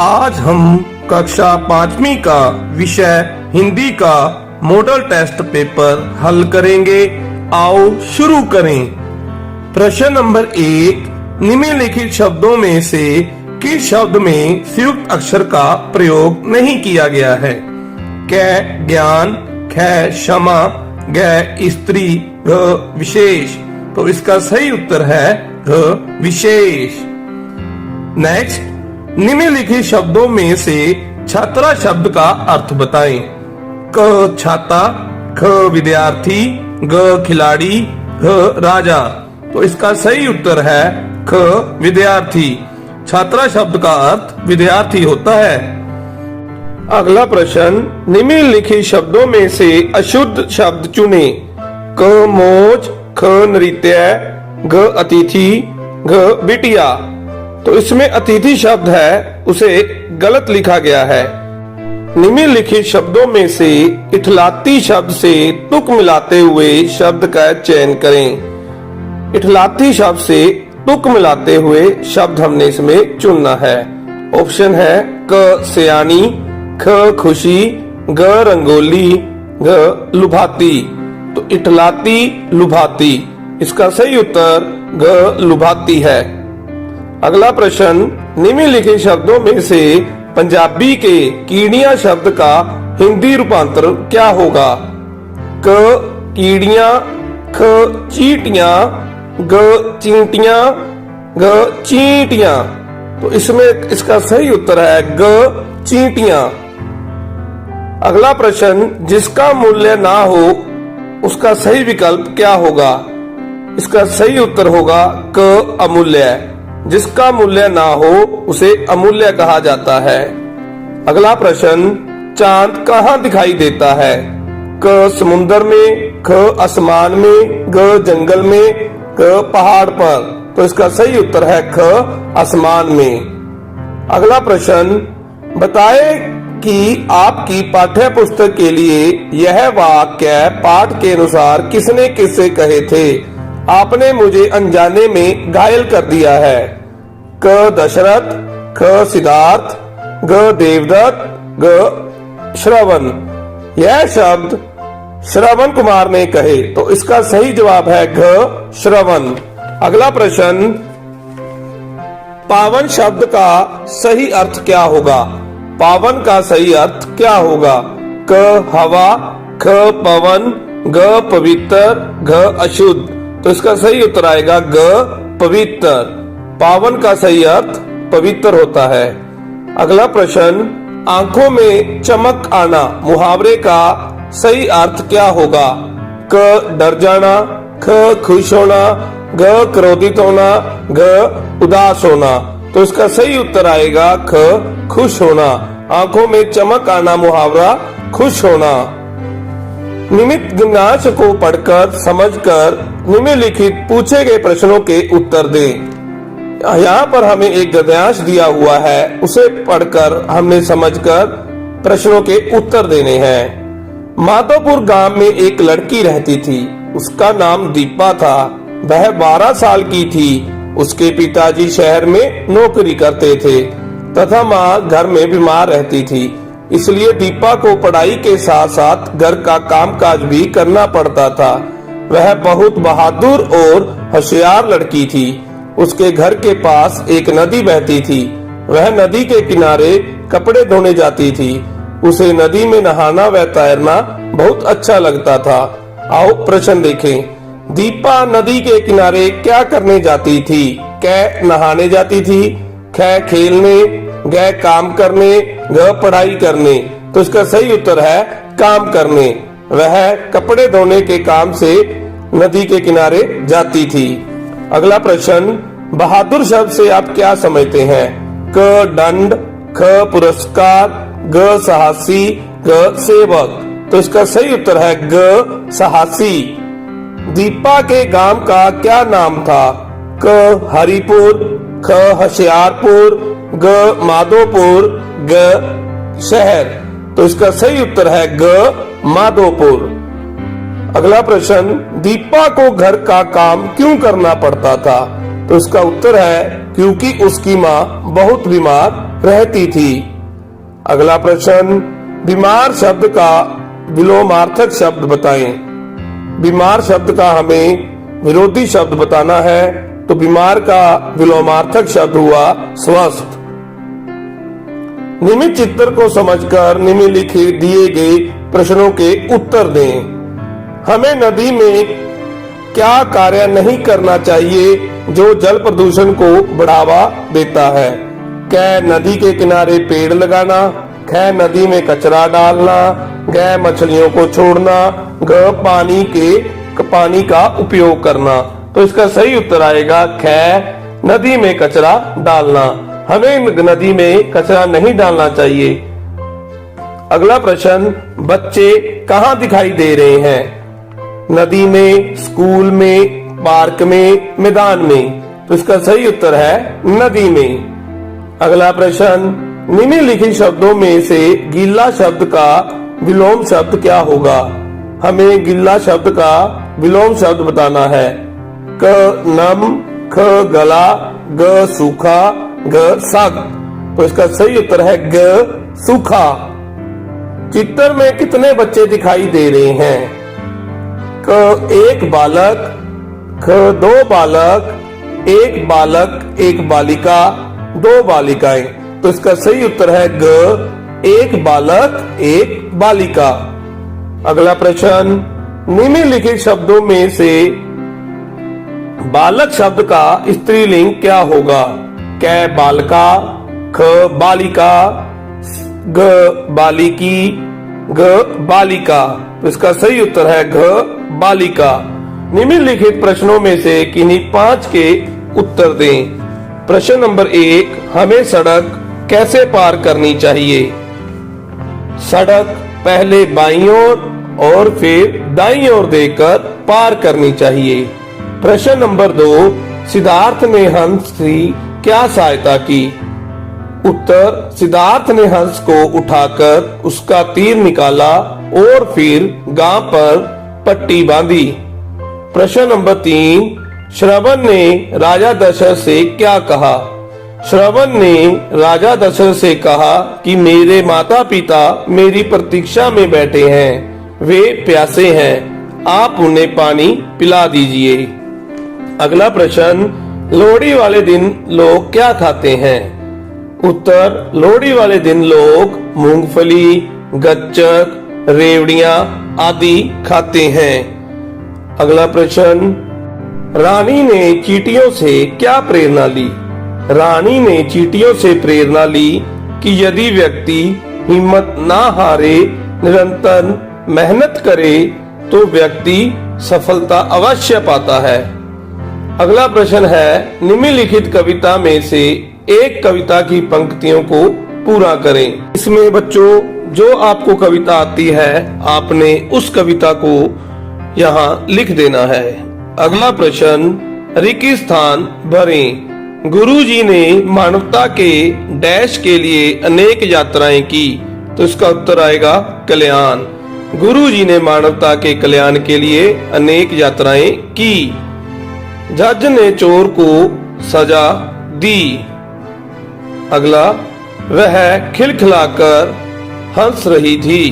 आज हम कक्षा 5वीं का विषय हिंदी का मॉडल टेस्ट पेपर हल करेंगे। आओ शुरू करें। प्रश्न नंबर 1, निम्नलिखित शब्दों में से किस शब्द में संयुक्त अक्षर का प्रयोग नहीं किया गया है? क ज्ञान, ख क्षमा, ग स्त्री, घ विशेष। तो इसका सही उत्तर है घ विशेष। नेक्स्ट, निम्नलिखित शब्दों में से छात्रा शब्द का अर्थ बताएं। क छाता, ख विद्यार्थी, ग खिलाड़ी, घ राजा। तो इसका सही उत्तर है ख विद्यार्थी। छात्रा शब्द का अर्थ विद्यार्थी होता है। अगला प्रश्न, निम्नलिखित शब्दों में से अशुद्ध शब्द चुने। क मौज, ख नृत्य, घ अतिथि, घ बिटिया। तो इसमें अतिथि शब्द है, उसे गलत लिखा गया है। निम्नलिखित शब्दों में से इठलाती शब्द से तुक मिलाते हुए शब्द का चयन करें। इठलाती शब्द से तुक मिलाते हुए शब्द हमने इसमें चुनना है। ऑप्शन है क सियानी, ख खुशी, ग रंगोली, घ लुभाती। तो इठलाती लुभाती, इसका सही उत्तर घ लुभाती है। अगला प्रश्न, निम्नलिखित शब्दों में से पंजाबी के कीड़ियां शब्द का हिंदी रूपांतर क्या होगा? क कीड़ियां, ख चींटियां, ग चींटियां, घ चींटियां। तो इसमें इसका सही उत्तर है ग चींटियां। अगला प्रश्न, जिसका मूल्य ना हो उसका सही विकल्प क्या होगा? इसका सही उत्तर होगा क अमूल्य। जिसका मूल्य ना हो उसे अमूल्य कहा जाता है। अगला प्रश्न, चांद कहाँ दिखाई देता है? क समुद्र में, ख आसमान में, ग जंगल में, ग पहाड़ पर। तो इसका सही उत्तर है ख आसमान में। अगला प्रश्न, बताए कि आपकी पाठ्य पुस्तक के लिए यह वाक्य पाठ के अनुसार किसने किससे कहे थे? आपने मुझे अनजाने में घायल कर दिया है। क दशरथ, ख सिद्धार्थ, ग देवदत्त, ग श्रवण। यह शब्द श्रवण कुमार ने कहे। तो इसका सही जवाब है घ श्रवण। अगला प्रश्न, पावन शब्द का सही अर्थ क्या होगा? पावन का सही अर्थ क्या होगा? क हवा, ख पवन, ग पवित्र, घ अशुद्ध। तो इसका सही उत्तर आएगा ग पवित्र। पावन का सही अर्थ पवित्र होता है। अगला प्रश्न, आंखों में चमक आना मुहावरे का सही अर्थ क्या होगा? क डर जाना, ख खुश होना, ग क्रोधित होना, घ उदास होना। तो इसका सही उत्तर आएगा ख खुश होना। आंखों में चमक आना मुहावरा खुश होना। निमित्त गणांश को पढ़कर समझकर निम्नलिखित पूछे गए प्रश्नों के उत्तर दें। यहाँ पर हमें एक गद्यांश दिया हुआ है, उसे पढ़कर हमने समझकर प्रश्नों के उत्तर देने हैं। माधोपुर गांव में एक लड़की रहती थी। उसका नाम दीपा था। वह 12 साल की थी। उसके पिताजी शहर में नौकरी करते थे तथा माँ घर में बीमार रहती थी। इसलिए दीपा को पढ़ाई के साथ साथ घर का कामकाज भी करना पड़ता था। वह बहुत बहादुर और होशियार लड़की थी। उसके घर के पास एक नदी बहती थी। वह नदी के किनारे कपड़े धोने जाती थी। उसे नदी में नहाना व तैरना बहुत अच्छा लगता था। आओ प्रश्न देखें। दीपा नदी के किनारे क्या करने जाती थी? क नहाने जाती थी, ख खेलने, ग काम करने, घ पढ़ाई करने। तो इसका सही उत्तर है काम करने। वह कपड़े धोने के काम से नदी के किनारे जाती थी। अगला प्रश्न, बहादुर शब्द से आप क्या समझते हैं? क दंड, ख पुरस्कार, ग साहसी, ग सेवक। तो इसका सही उत्तर है ग साहसी। दीपा के गांव का क्या नाम था? क हरिपुर, ख होशियारपुर, ग माधोपुर, ग शहर। तो इसका सही उत्तर है ग माधोपुर। अगला प्रश्न, दीपा को घर का काम क्यों करना पड़ता था? तो इसका उत्तर है क्योंकि उसकी माँ बहुत बीमार रहती थी। अगला प्रश्न, बीमार शब्द का विलोमार्थक शब्द बताएं। बीमार शब्द का हमें विरोधी शब्द बताना है, तो बीमार का विलोमार्थक शब्द हुआ स्वस्थ। निम्न चित्र को समझकर निम्नलिखित दिए गए प्रश्नों के उत्तर दें। हमें नदी में क्या कार्य नहीं करना चाहिए जो जल प्रदूषण को बढ़ावा देता है? क, नदी के किनारे पेड़ लगाना। ख, नदी में कचरा डालना। ग, मछलियों को छोड़ना। ग, पानी का उपयोग करना। तो इसका सही उत्तर आएगा ख, नदी में कचरा डालना। हमें नदी में कचरा नहीं डालना चाहिए। अगला प्रश्न, बच्चे कहाँ दिखाई दे रहे हैं? नदी में, स्कूल में, पार्क में, मैदान में। तो इसका सही उत्तर है नदी में। अगला प्रश्न, निम्नलिखित शब्दों में से गीला शब्द का विलोम शब्द क्या होगा? हमें गीला शब्द का विलोम शब्द बताना है। क, नम। ख, गला। ग, सूखा। ग, सख्त। तो इसका सही उत्तर है ग, सूखा। चित्र में कितने बच्चे दिखाई दे रहे हैं? क, एक बालक। ख, दो बालक। एक बालक, एक बालिका, दो बालिकाएं। तो इसका सही उत्तर है ग, एक बालक, एक बालिका। अगला प्रश्न, निम्नलिखित शब्दों में से बालक शब्द का स्त्रीलिंग क्या होगा? क, बालका। ख, बालिका। ग, बालिकी। ग, बालिका। तो इसका सही उत्तर है घ, बालिका। निम्नलिखित प्रश्नों में से किन्हीं 5 के उत्तर दें। प्रश्न नंबर 1, हमें सड़क कैसे पार करनी चाहिए? सड़क पहले बाईं ओर और फिर दाईं ओर देकर पार करनी चाहिए। प्रश्न नंबर 2, सिद्धार्थ ने हंस की क्या सहायता की? उत्तर, सिद्धार्थ ने हंस को उठाकर उसका तीर निकाला और फिर गांव पर पट्टी बांधी। प्रश्न नंबर 3, श्रवण ने राजा दशरथ से क्या कहा? श्रवण ने राजा दशरथ से कहा कि मेरे माता पिता मेरी प्रतीक्षा में बैठे हैं, वे प्यासे हैं, आप उन्हें पानी पिला दीजिए। अगला प्रश्न, लोहड़ी वाले दिन लोग क्या खाते हैं? उत्तर, लोहड़ी वाले दिन लोग मूंगफली, गच्चक, रेवड़ियां आदि खाते हैं। अगला प्रश्न, रानी ने चींटियों से क्या प्रेरणा ली? रानी ने चींटियों से प्रेरणा ली कि यदि व्यक्ति हिम्मत ना हारे, निरंतर मेहनत करे, तो व्यक्ति सफलता अवश्य पाता है। अगला प्रश्न है, निम्नलिखित कविता में से एक कविता की पंक्तियों को पूरा करें। इसमें बच्चों जो आपको कविता आती है, आपने उस कविता को यहाँ लिख देना है। अगला प्रश्न, रिक्त स्थान भरें। गुरुजी ने मानवता के डैश के लिए अनेक यात्राएं की। तो इसका उत्तर आएगा कल्याण। गुरुजी ने मानवता के कल्याण के लिए अनेक यात्राएं की। जज ने चोर को सजा दी। अगला, वह खिलखिलाकर हंस रही थी।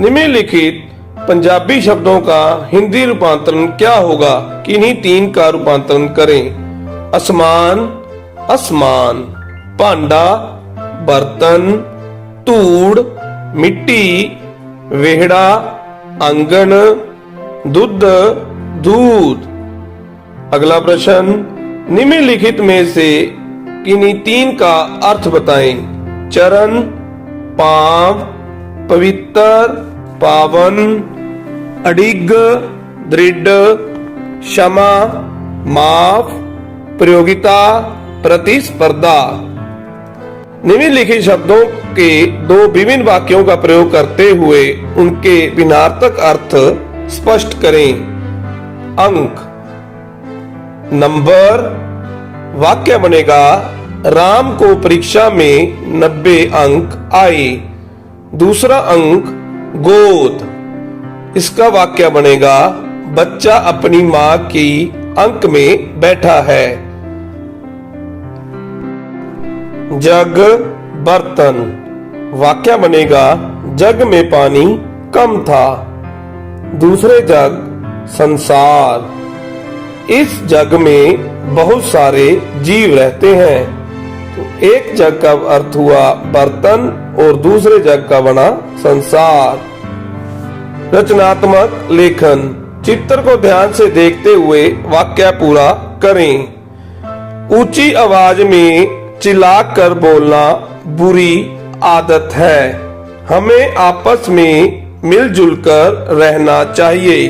निम्नलिखित पंजाबी शब्दों का हिंदी रूपांतरण क्या होगा? किन्हीं 3 का रूपांतरण करें। आसमान, आसमान। भांडा, बर्तन। धूड़, मिट्टी। वेहड़ा, आंगन। दुध, दूध। अगला प्रश्न, निम्नलिखित में से किन्हीं 3 का अर्थ बताएं। चरण, पांव। पवित्र, पावन। अडिग, दृढ़। क्षमा, माफ। प्रयोगिता, प्रतिस्पर्धा। निम्नलिखित शब्दों के 2 विभिन्न वाक्यों का प्रयोग करते हुए उनके भिन्नार्थक अर्थ स्पष्ट करें। अंक, नंबर। वाक्य बनेगा, राम को परीक्षा में 90 अंक आए। दूसरा अंक, गोद। इसका वाक्य बनेगा, बच्चा अपनी माँ की अंक में बैठा है। जग बर्तन। वाक्य बनेगा जग में पानी कम था। दूसरे जग संसार। इस जग में बहुत सारे जीव रहते हैं। तो एक जग का अर्थ हुआ बर्तन और दूसरे जग का बना संसार। रचनात्मक लेखन। चित्र को ध्यान से देखते हुए वाक्य पूरा करें। ऊंची आवाज में चिल्लाकर बोलना बुरी आदत है। हमें आपस में मिलजुल कर रहना चाहिए।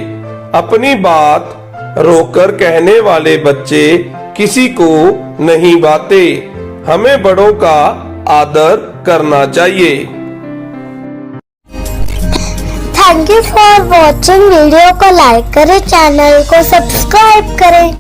अपनी बात रोककर कहने वाले बच्चे किसी को नहीं बाते। हमें बड़ों का आदर करना चाहिए। Thank you for watching. Video को लाइक करें, चैनल को सब्सक्राइब करें।